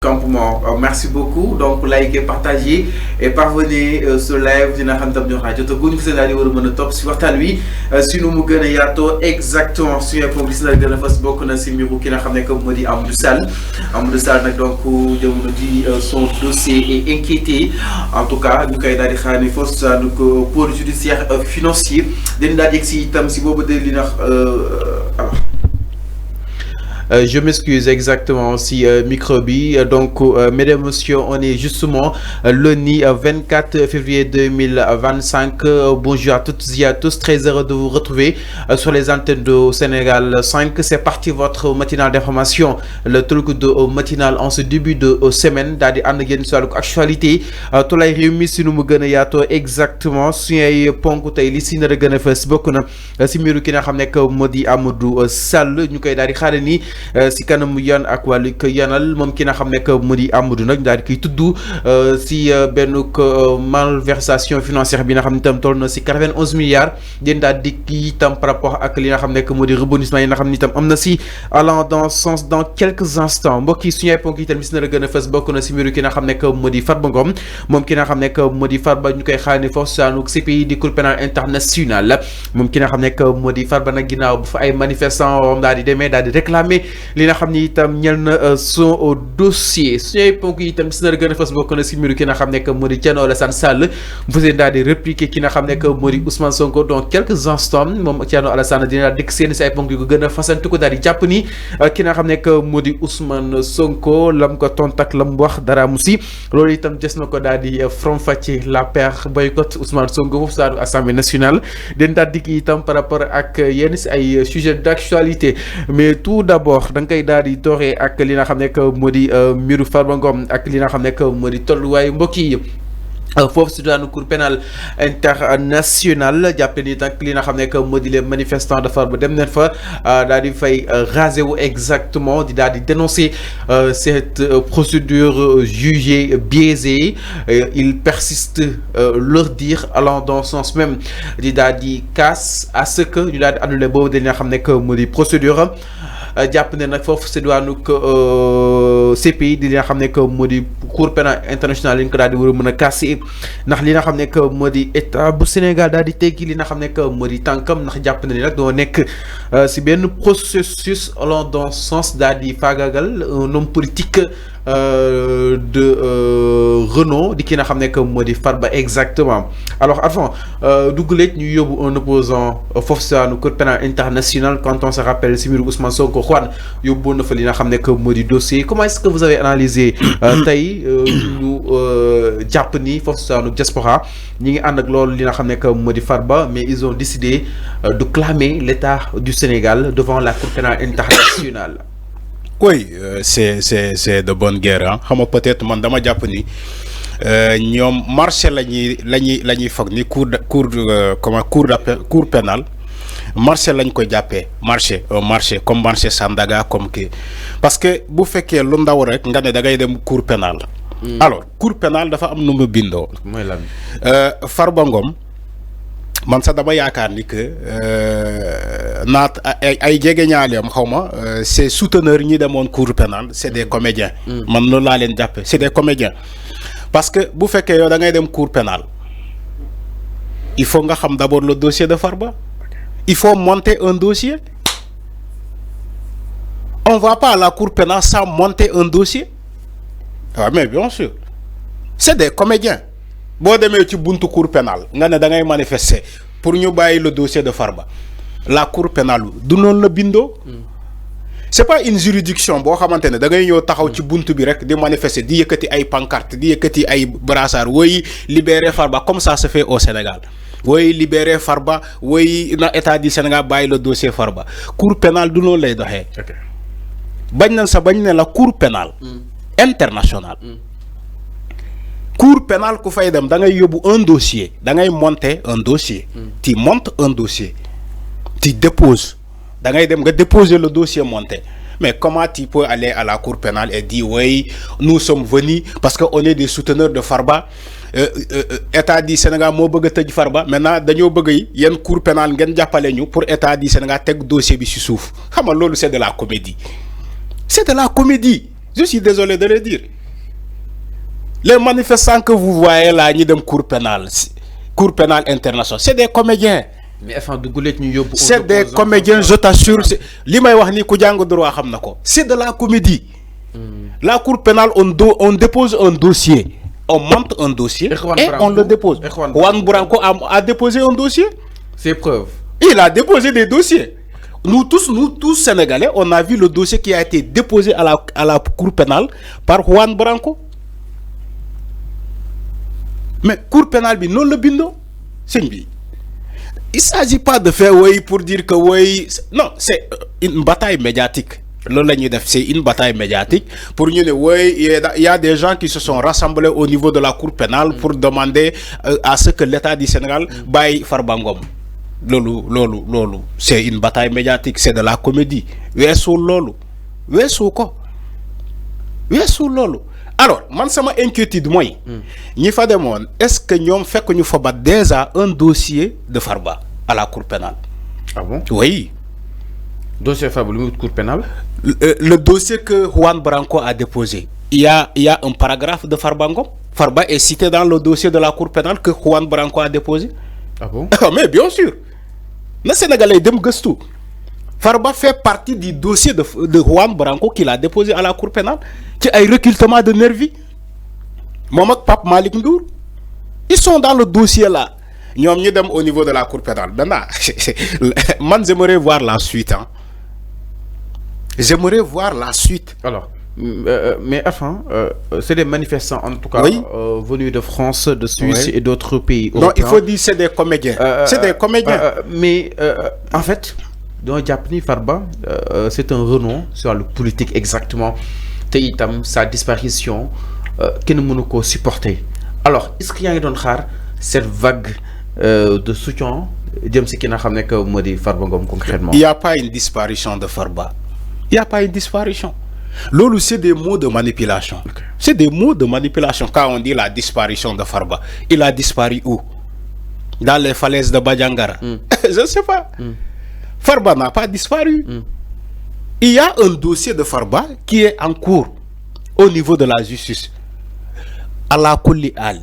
campement. Merci beaucoup. Donc, likez, partagez et parvenez ce live. Dina xam tam ñu xaj to guñ fi daal di wara mëna top ci waxtaan wi si nu mu gëna yaato exactement sur les points la gëna fas bokk na ci miru ki nga xamné ko modi Amadou Sall nak donc jamono di son dossier est inquiété en tout cas ñu koy daal di xani force nu ko pôle judiciaire financier dañ daal di ci tam ci bobu de li nax alors je m'excuse exactement si microbi donc mesdames et messieurs on est justement lundi 24 février 2025 bonjour à toutes et à tous, très heureux de vous retrouver sur les antennes de Sénégal 5. C'est parti votre matinale d'information, le truc de matinale en ce début de semaine daal di ànd ngeen sur actualité to lay réew mi si nu mu gën a yaatoo exactement suñuy ponk tey li si nar a gën a fës bokk na si mbiru ki nga xam ne moo di Amadou Sall ñu koy daal di xaare ni si kanam yoon ak wàllu yanal moom ki nga xam ne mu di Amadou nag daal di koy tudd si benn malversation financière bi nga xam ne itam toll na si 91 milliards den daal di kii itam par rapport ak li nga xam ne mu di rebondissement yi nga xam ne itam am na si allant dans sens dans quelques instants mbokk yi suñu ay ponk itam si na la gën a fës bokk na si mbiru ki nga xam ne mu di Farba Ngom moom ki nga xam ne mu di Farba ñu koy xaar ni force saanu CPI di Cour pénale internationale moom ki nga xam ne mu di Farba nag ginnaaw bu fa ay manifestants daal di demee daal di réclamer li nga xam ni itam ñel na son dossier suñuy ponk yi itam si na la gën a fës bokk na si mbiru ki nga xam ne mu di Thierno Alassane Sall vous êtes daal di répliquer ki nga xam ne mu di Ousmane Sonko dans quelques instants moom Thierno Alassane dina dikk seen si ay ponk yu ko gën a fasantu ko daal di jàpp ni ki nga xam ne mu di Ousmane Sonko lam ko tontak lam wax dara mu si loolu itam des na ko daal di faram-fàcce la paire boycott Ousmane Sonko foofu saa Assemblée nationale den daal di itam par rapport ak yenn si ay sujets d'actualité mais tout d'abord da nga koy daal di dooree ak li nga xam ne moo di mbiru Farba Ngom ak li nga xam ne moo di tolluwaayu mbokk yi foofu si daanu cour pénal international jàppe ni nag li nga xam ne moo di les manifestants de Farba dem nañ fa daal di fay raser wu exactement di daal di dénoncer cette procédure jugée biaisée ils persistent leur dire allant dans ce sens même di daal di casse à ce que ñu daal di annuler boobu dañ nga xam ne moo di procédure jàpp ne nag foofu si diwaanu CPI di nga xam ne moo di cour pénal international li ñu ko daal di war a mën a casser ndax li nga xam ne moo di état bu Sénégal daal di teggi li nga xam ne moo di tànkam ndax jàpp na ni nag doo nekk si benn processus allant dans ce sens daal di faagagal un homme politique de renom di ki nga xam ne moo di Farba exactement alors avant dugguleet ñu yóbbu un opposant foofu si diwaanu cour pénal international quand on se rappelle si mbiru Ousmane Sonko Juan yóbbu na fa li nga xam ne moo di dossier comment est-ce que vous avez analysé tey ñu jàpp ni foofu si diwaanu diaspora ñi ngi ànd ak loolu li nga xam ne moo di Farba mais ils ont décidé de clamer l'État du Sénégal devant la cour pénale internationale. Oui, c'est de bonne guerre hein. Xam nga peut-être man dama jàpp ni ñoom marché la ñuy foog ni cour pénal marché lañ koy jàppee marché comme marché Sandaga comme kii parce que bu fekkee lu ndaw rek nga ne da ngay dem cour pénal alors cour pénal dafa am nu mu bindoo mooy lan Farba Ngom man sax dama yaakaar ni que naat ay jegeñaaleem xaw ma c'est souteneur ñi demoon cour pénal c'est des comédiens man loolu laa leen jàppe c'est des comédiens parce que bu fekkee yow da ngay dem cour pénal il faut nga xam d'abord le dossier de Farba il faut monter un dossier on va pas à la cour pénale sans monter un dossier waaw mais bien sûr c'est des comédiens boo demee ci buntu cour pénal nga ne da ngay manifester pour ñu bàyyi le dossier de Farba la cour pénale du noonu la bindoo c'est pas une juridiction boo xamante ne da ngay ñëw taxaw ci buntu bi rek di manifester di yëkkati ay pancarte di yëkkati ay brassard woy libérer Farba comme ça se fait au Sénégal woy libérer Farba woy na état du Sénégal bàyyi le dossier Farba cour pénale du noonu lay doxee bañ na sa bañ ne la cour pénale internationale cour pénale ku fay dem da ngay yóbbu un dossier da ngay monter un dossier tu montes un dossier tu déposes da ngay dem nga déposer le dossier monté mais comment tu peux aller à la cour pénale et dire oui nous sommes venus parce que on est des souteneurs de Farba état du Sénégal moo bëgg a tëj Farba maintenant dañoo bëgg yi yéen cour pénale ngeen jàppale ñu pour état du Sénégal teg dossier bi ci suuf xam nga loolu c'est de la comédie je suis désolé de le dire Les manifestants que vous voyez là, ni dem cour pénale internationale, c'est des comédiens. Mais enfin, c'est des comédiens, je t'assure. C'est de la comédie. La cour pénale, on dépose un dossier. On monte un dossier et on le dépose. Juan Branco a déposé un dossier. C'est preuve. Il a déposé des dossiers. Nous tous Sénégalais, on a vu le dossier qui a été déposé à la cour pénale par Juan Branco. Mais cour pénale, non le bindo. C'est il ne s'agit pas de faire oui pour dire que oui. Non, c'est une bataille médiatique. C'est une bataille médiatique pour nous dire oui, il y a des gens qui se sont rassemblés au niveau de la cour pénale pour demander à ce que l'État du Sénégal baille Farba Ngom. Lolo, c'est une bataille médiatique, c'est de la comédie. Lolo. Alors, man sama inquiétude moi, est-ce que nous fait que nous faisons déjà un dossier de Farba à la cour pénale? Ah bon? Oui. Dossier Farba, le cour pénale? Le dossier que Juan Branco a déposé, il y a un paragraphe de Farba Ngom. Farba est cité dans le dossier de la cour pénale que Juan Branco a déposé. Ah bon? Mais bien sûr. Le Sénégalais dem gëstu. Farba fait partie du dossier de Juan Branco qu'il a déposé à la cour pénale. Qui a un recrutement de nervis. Momak Pape Malik Ndour. Ils sont dans le dossier là. Nous sommes au niveau de la cour pénale. Maintenant, j'aimerais voir la suite. Hein. J'aimerais voir la suite. Alors, mais enfin, c'est des manifestants en tout cas oui. Venus de France, de Suisse oui. et d'autres pays. Non, il faut dire c'est des comédiens. C'est des comédiens. Mais en fait, dans le Japon, Farba, c'est un renom sur le politique exactement. Sa disparition, qui ne peut pas supporter. Alors, est-ce qu'il y a une cette vague de soutien concrètement? Il n'y a pas une disparition de Farba. Il n'y a pas une disparition. Lolo, c'est des mots de manipulation. Okay. C'est des mots de manipulation. Quand on dit la disparition de Farba, il a disparu où? Dans les falaises de Badjangara. Je ne sais pas. Farba n'a pas disparu. Il y a un dossier de Farba qui est en cours au niveau de la justice. À la Kouli Al.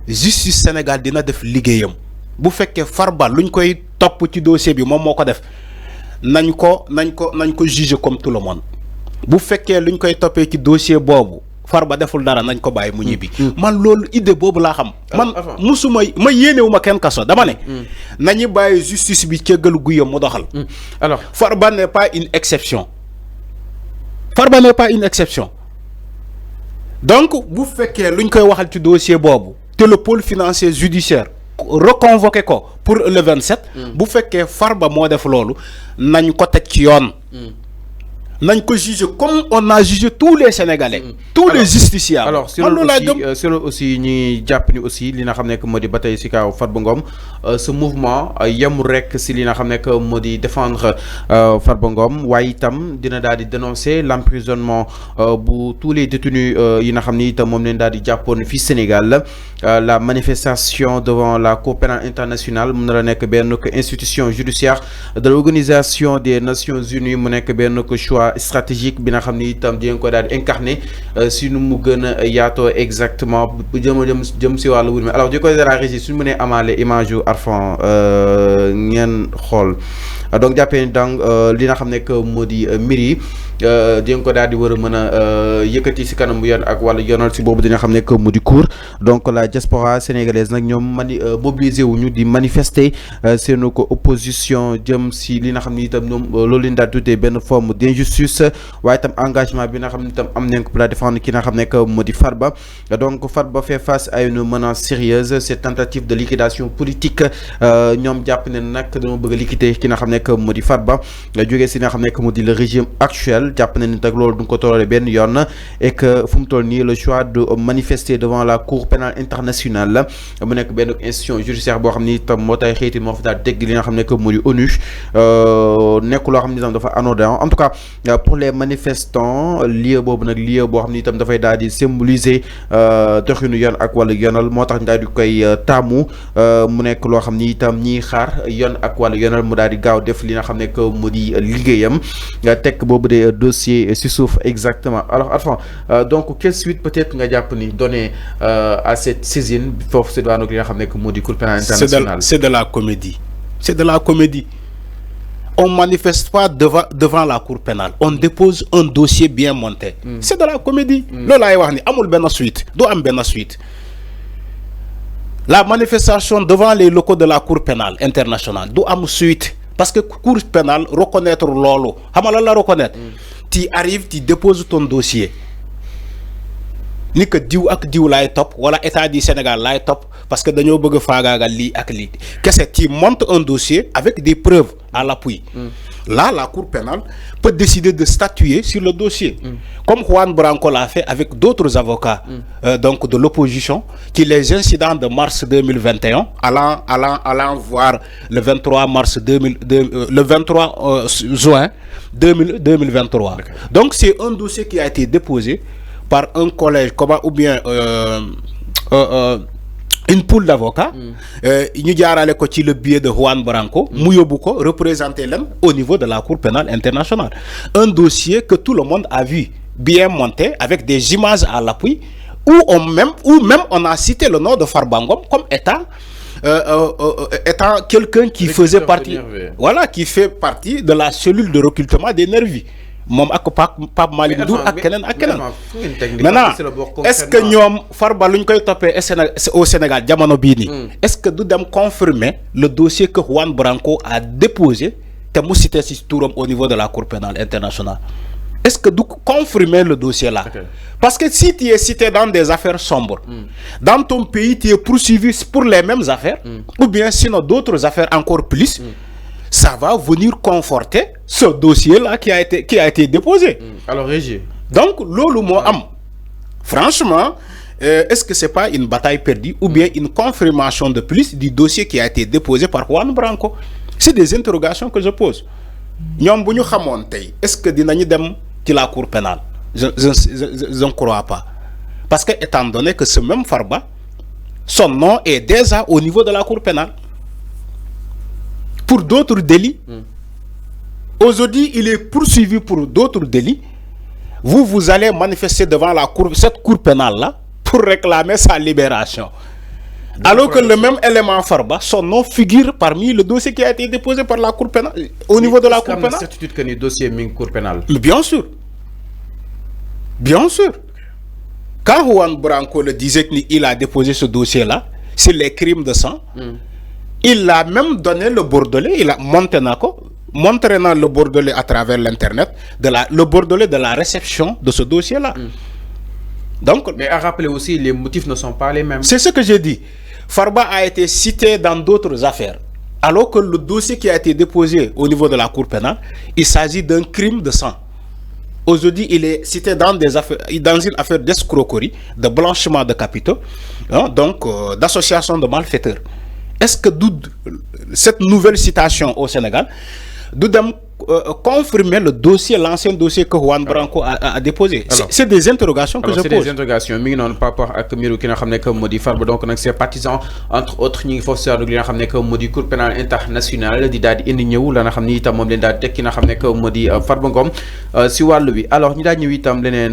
Justice Sénégal dina def ligéyam. Bu fekkee Farba luñ koy top ci dossier bi mom moko def. Nañ ko juger comme tout le monde. Bu fekkee luñ koy topé ci dossier bobu Farba deful dara nañ ko baye mu ñibi. Man loolu idée bobu la xam. Man musuma ma yénéwuma kenn kasso dama né. Nañu baye justice bi cëggal guyam mu doxal. Alors Farba n'est pas une exception. Farba n'est pas une exception. Donc bu fekkee luñ koy waxal ci dossier bobu te le pôle financier judiciaire reconvoqué ko pour le 27 bu fekkee Farba moo def loolu nañ ko teg ci yoon nañ ko juger comme on a jugé tous les Sénégalais tous les justiciables. Alors c'est aussi ñi jàpp ni aussi li nga xam ne que moo di ba tey si kaw Farba Ngom ce mouvement yemul rek si li nga xam ne que moo di défendre Farba Ngom waaye itam dina daal di dénoncer l'emprisonnement bu tous les détenus yi nga xam ni itam moom leen daal di jàppoon fii Sénégal la manifestation devant la Cour pénale internationale mu nar a nekk benn institution judiciaire de l'Organisation des Nations Unies mu nekk benn choix stratégique bi nga xam ni itam di ko daal di incarner si nu mu gën a yaatoo exactement bu jëm si wàllu wut mi alors di ko de la régie suñu mënee amaale image yu Arfan ngeen xool donc jàppee ni donc li nga xam ne que moo di mbir yi di ko daal di war a mën a yëkkati si kanam bu yoon ak wàllu yoonal si boobu dina xam ne que mu di cour donc la diaspora sénégalaise nag ñoom mobilisé wuñu di manifester seen ko opposition jëm si li nga xam ne itam ñoom loolu leen daal tuddee benn forme d'injustice waaye itam engagement bi nga xam ne itam am nañ ko pour la défendre ki nga xam ne que mu di Farba donc Farba fait face à une menace sérieuse cette tentative de liquidation politique ñoom jàpp ne nag dama bëgg a liquider ki nga xam ne que mu di Farba jógee si nga xam ne que mu di le régime actuel jàpp na ni nag loolu du ko toléré benn yoon et que fu mu toll nii le choix de manifester devant la Cour pénale internationale mu nekk benn institution judiciaire boo xam ni itam moo tay xëyti moo fa daal dégg li nga xam ne que mu di ONU nekk loo xam ni itam dafa anodin en tout cas pour les manifestants lieu boobu nag lieu boo xam ni itam dafay daal di symboliser doxinu yoon ak wàllu yoonal moo tax daal di koy taamu mu nekk loo xam ni itam ñiy xaar yoon ak wàllu yoonal mu daal di gaaw def li nga xam ne que mu di liggéeyam teg boobu de dossier si suuf exactement. Alors Arfan donc quelle suite peut-être nga jàpp ni donné à cette saisine foofu si daanaka li nga xam ne que mu di Cour pénale internationale. C'est de la comédie. C'est de la comédie. On ne manifeste pas devant la cour pénale. On dépose un dossier bien monté. C'est de la comédie. Lola wax ni amul ben suite. Do am ben suite. La manifestation devant les locaux de la cour pénale internationale do am suite. Parce que cour pénale reconnaître lolo. Hamala la reconnaître. Tu arrives, tu déposes ton dossier. Ni que diw ak diw lay top wala état du Sénégal lay top parce que dañoo bëgg faagaagal lii ak lii kese tu montes un dossier avec des preuves à l'appui. Là la cour pénale peut décider de statuer sur le dossier comme Juan Branco l'a fait avec d'autres avocats donc de l'opposition qui les incidents de mars 2021 allant voir le 23 mars le 23 juin 2023. Donc c'est un dossier qui a été déposé par un collège ou bien une pool d'avocats ñu jaarale ko ci le biais de Juan Branco mu yóbbu ko représenter leen au niveau de la Cour pénale internationale, un dossier que tout le monde a vu bien monté avec des images à l'appui où même on a cité le nom de Farba Ngom comme étant quelqu'un qui faisait partie, voilà, qui fait partie de la cellule de recrutement des nervis. Mom ak Pape Malick Ndour ak kenen ak kenen. Maintenant est-ce que ñom Farba luñ koy topé au Sénégal jamono bi ni est-ce que du dem confirmer le dossier que Juan Branco a déposé te mu cité ci touram au niveau de la Cour pénale internationale? Est-ce que du confirmer le dossier là? Parce que si tu es cité dans des affaires sombres, dans ton pays tu es poursuivi pour les mêmes affaires ou bien sinon d'autres affaires encore plus, ça va venir conforter ce dossier-là qui a été déposé. Alors, Régis. Donc, lolo mo am. Franchement, est-ce que c'est pas une bataille perdue ou bien une confirmation de plus du dossier qui a été déposé par Juan Branco? C'est des interrogations que je pose. Ñom buñu xamone tay, est-ce que dinañu dem ci la cour pénale? Je ne crois pas. Parce que étant donné que ce même Farba, son nom est déjà au niveau de la cour pénale. Pour d'autres délits. Aujourd'hui, il est poursuivi pour d'autres délits. Vous allez manifester devant cette cour pénale-là pour réclamer sa libération. Alors que le même élément Farba, son nom figure parmi le dossier qui a été déposé par la cour pénale, au niveau de la cour pénale. Est-ce que tu as le dossier cour pénale? Bien sûr. Bien sûr. Quand Juan Branco le disait qu'il a déposé ce dossier-là, sur les crimes de sang, il a même donné le bordelais, il a montré le bordelais à travers l'internet, le bordelais de la réception de ce dossier-là. Donc, mais à rappeler aussi, les motifs ne sont pas les mêmes. C'est ce que j'ai dit. Farba a été cité dans d'autres affaires. Alors que le dossier qui a été déposé au niveau de la Cour pénale, il s'agit d'un crime de sang. Aujourd'hui, il est cité dans une affaire d'escroquerie, de blanchiment de capitaux, hein, donc d'association de malfaiteurs. Est-ce que cette nouvelle citation au Sénégal doit confirmer le dossier, l'ancien dossier que Juan Branco a déposé? C'est des interrogations que je pose. C'est des interrogations. Mais non, par rapport à Miru qui n'a pas que Modi Farba, donc c'est partisan entre autres ñi forcé de li nga xamné que Modi Cour pénale internationale di daal di indi ñëw la nga xamni itam mom leen daal tek ki nga xamné que Modi Farba Ngom si walu bi. Alors ñu daal ñëw itam leneen